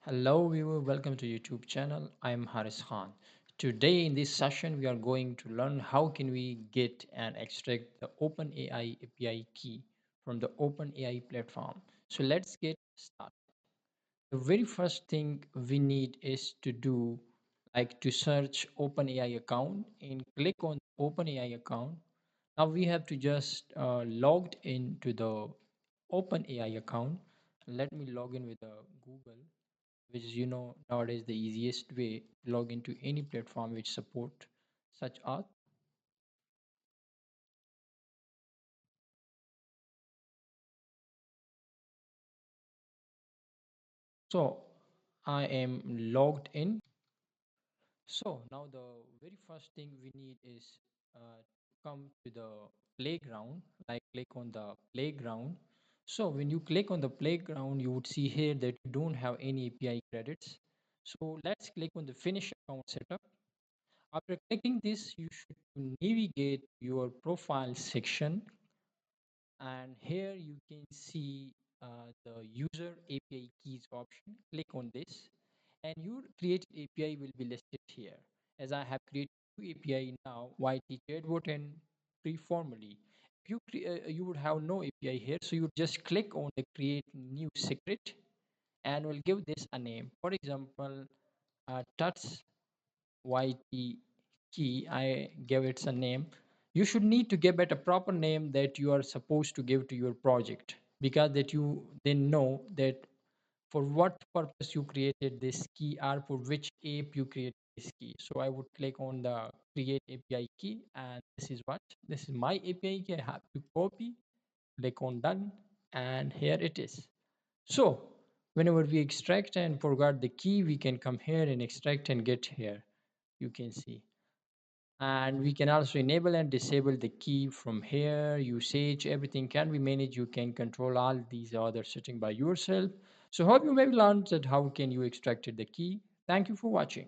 Hello viewer, welcome to YouTube channel. I am Haris Khan. Today in this session we are going to learn how can we get and extract the OpenAI API key from the OpenAI platform. So let's get started. The very first thing we need is to do like to search OpenAI account and click on OpenAI account. Now we have to just logged into the OpenAI account. Let me log in with Google, which is nowadays the easiest way to log into any platform which support such art. So I am logged in. So now the very first thing we need is come to the playground, like click on the playground. So when you click on the playground you would see here that you don't have any API credits. So let's click on the finish account setup. After clicking this, you should navigate your profile section, and here you can see the user API keys option. Click on this and your created API will be listed here. As I have created two API now, YT chatbot and preformally. You would have no API here, so you just click on the create new secret and will give this a name. For example, tuts YT key, I gave it a name. You should need to give it a proper name that you are supposed to give to your project, because that you then know that for what purpose you created this key or for which app you created this key. So I would click on the create API key, and this is my API key. I have to copy, click on done, and here it is. So whenever we extract and forgot the key, we can come here and extract and get here. You can see, and we can also enable and disable the key from here. Usage, everything can be managed. You can control all these other setting by yourself. So hope you maybe learned that how can you extracted the key. Thank you for watching.